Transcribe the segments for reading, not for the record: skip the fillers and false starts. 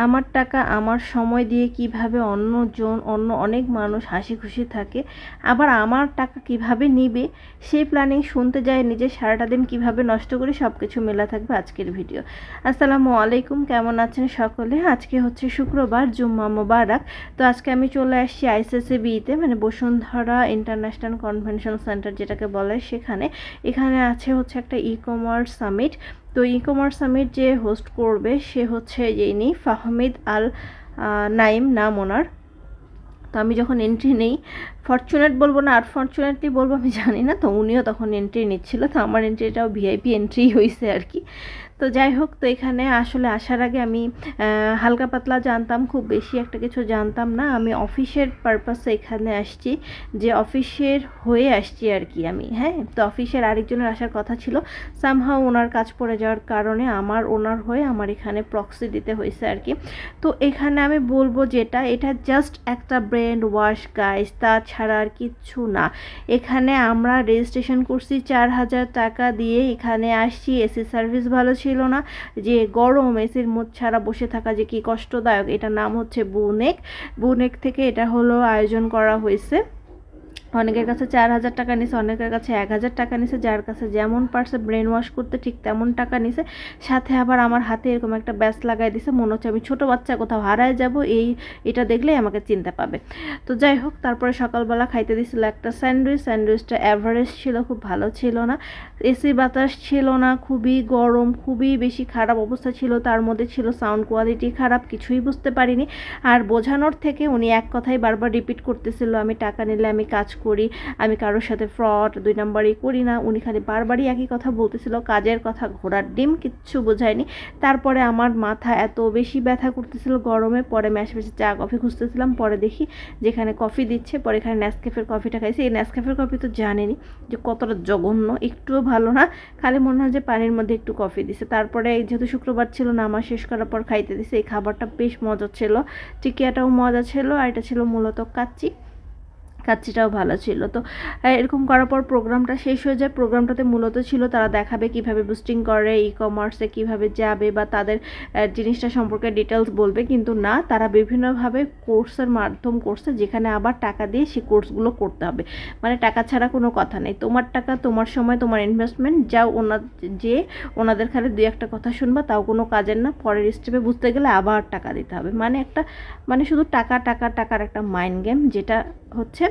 আমার টাকা আমার সময় দিয়ে কিভাবে অন্য অনেক মানুষ হাসি খুশি থাকে, আবার আমার টাকা কিভাবে নিবে সেই প্ল্যানিং শুনতে যায়, নিজের সারাটা দিন কীভাবে নষ্ট করে সব কিছু মেলা থাকবে আজকের ভিডিও। আসসালামু আলাইকুম, কেমন আছেন সকলে? আজকে হচ্ছে শুক্রবার, জুম্মা মোবারক। তো আজকে আমি চলে আসছি আইসিসিবিতে, মানে বসুন্ধরা ইন্টারন্যাশনাল কনভেনশন সেন্টার যেটাকে বলে, এখানে আছে হচ্ছে একটা ই কমার্স সামিট। তো ই কমার্স সামিট যে হোস্ট করবে সে হচ্ছে যিনি ফাহমিদ আল নাইম নাম ওনার। তো আমি যখন এন্ট্রি নেই, ফরচুনেট বলবো না আনফরচুনেটলি বলবো আমি জানি না, তো উনিও তখন এন্ট্রি নিচ্ছিল, তো আমার এন্ট্রিটাও ভিআইপি এন্ট্রি হয়েছে আর কি। তো যাই হোক, তো এখানে আসলে আসার আগে আমি হালকা পাতলা জানতাম, খুব বেশি একটা কিছু জানতাম না। আমি অফিসের পারপাসে এখানে আসছি, যে অফিসের হয়ে আসছি আর কি আমি। হ্যাঁ, তো অফিসের আরেকজনের আসার কথা ছিল, সামহাও ওনার কাজ পড়ে যাওয়ার কারণে ওনার হয়ে আমার এখানে প্রক্সি দিতে হয়েছে আর কি। তো এখানে আমি বলবো যেটা, এটা জাস্ট একটা ব্রেন ওয়াশ গাইস, তাছাড়া আর কিচ্ছু না। এখানে আমরা রেজিস্ট্রেশন করছি 4,000 টাকা দিয়ে, এখানে আসছি। এসি সার্ভিস ভালো ছিল না, যে গরম এসির মধ্যে ছাড়া বসে থাকা যে কি কষ্টদায়ক। এটার নাম হচ্ছে বুনেক থেকে এটা হলো আয়োজন করা হয়েছে। অনেকের কাছে 4,000 টাকা নিছে, অনেকের কাছে 1,000 টাকা নিছে, যার কাছে যেমন পারছে ব্রেন ওয়াশ করতে ঠিক তেমন টাকা নিছে। সাথে আবার আমার হাতে এরকম একটা ব্যাস লাগাই দিছে, মনে হচ্ছে আমি ছোটো বাচ্চা কোথাও হারায় যাব, এটা দেখলেই আমাকে চিনতে পাবে। তো যাই হোক, তারপরে সকালবেলা খাইতে দিছিল একটা স্যান্ডউইচটা অ্যাভারেজ ছিল, খুব ভালো ছিল না। এসি বাতাস ছিল না, খুবই গরম, খুবই বেশি খারাপ অবস্থা ছিল। তার মধ্যে ছিল সাউন্ড কোয়ালিটি খারাপ, কিছুই বুঝতে পারিনি। আর বোঝানোর থেকে উনি এক কথাই বারবার রিপিট করতেছিল, আমি টাকা নিলে আমি কাজ করি, আমি কারোর সাথে ফ্রড 2 নাম্বারই করি না। উনি খালি বারবারই একই কথা বলতেছিল, কাজের কথা, ঘোড়ার ডিম, কিচ্ছু বোঝায়নি। তারপরে আমার মাথা এত বেশি ব্যথা করতেছিল গরমে, পরে আমি আশেপাশে চা কফি খুঁজতেছিলাম, পরে দেখি যেখানে কফি দিচ্ছে, পরে এখানে নেসক্যাফের কফিটা খাইছি। এই নেসক্যাফের কফি তো জানেনি যে কতটা জঘন্য, একটুও ভালো না, খালি মনে হয় যে পানির মধ্যে একটু কফি দিছে। তারপরে যেহেতু শুক্রবার ছিল, নামাজ শেষ করার পর খাইতে দিছে। এই খাবারটা বেশ মজা ছিল, টিকিয়াটাও মজা ছিল, আর এটা ছিল মূলত কাচ্চিটাও ভালো ছিল। তো এরকম করার পর প্রোগ্রামটা শেষ হয়ে যায়। প্রোগ্রামটাতে মূলত ছিল তারা দেখাবে কিভাবে বুস্টিং করে, ই কমার্সে কীভাবে যাবে, বা তাদের জিনিসটা সম্পর্কে ডিটেলস বলবে। কিন্তু না, তারা বিভিন্নভাবে কোর্সের মাধ্যম করছে, যেখানে আবার টাকা দিয়ে সেই কোর্সগুলো করতে হবে। মানে টাকা ছাড়া কোনো কথা নেই, তোমার টাকা, তোমার সময়, তোমার ইনভেস্টমেন্ট, যাও ওনাদের খালি 2-1 কথা শুনবা, তাও কোনো কাজের না। পরের স্টেপে বুঝতে গেলে আবার টাকা দিতে হবে। মানে শুধু টাকার একটা মাইন্ড গেম, যেটা হচ্ছে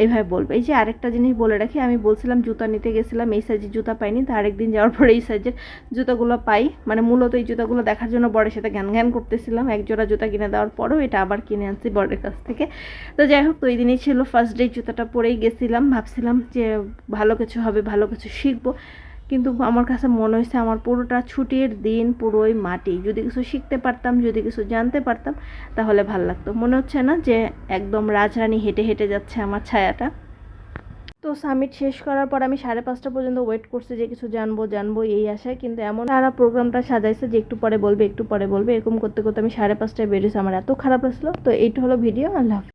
এইভাবে বলবে। এই যে আরেকটা জিনিস বলে রাখি, আমি বলছিলাম জুতা নিতে গেছিলাম, এই সাইজের জুতা পাইনি। তো আরেকদিন যাওয়ার পরে এই সাইজের জুতাগুলো পাই, মানে মূলত এই জুতাগুলো দেখার জন্য বরের সাথে ঘ্যান করতেছিলাম। এক জোড়া জুতা কিনে দেওয়ার পরেও এটা আবার কিনে আনছি বরের কাছ থেকে। তো যাই হোক, তো এই দিনই ছিল ফার্স্ট ডে, জুতাটা পরেই গেছিলাম, ভাবছিলাম যে ভালো কিছু হবে, ভালো কিছু শিখবো। কিন্তু আমার কাছে মনে হয়েছে আমার পুরোটা ছুটির দিন পুরোই মাটি। যদি কিছু শিখতে পারতাম, যদি কিছু জানতে পারতাম, তাহলে ভালো লাগতো। মনে হচ্ছে না যে একদম রাজরানী হেঁটে হেঁটে যাচ্ছে আমার ছায়াটা। তো সামিট শেষ করার পর আমি 5:30 পর্যন্ত ওয়েট করছি, যে কিছু জানবো এই আশায়। কিন্তু এমন তারা প্রোগ্রামটা সাজাইছে যে একটু পরে বলবে, এরকম করতে করতে আমি 5:30টায় বেরিয়েছি। আমার এত খারাপ লাগছিল। তো এইটা হলো ভিডিও। আল্লাহ হাফেজ।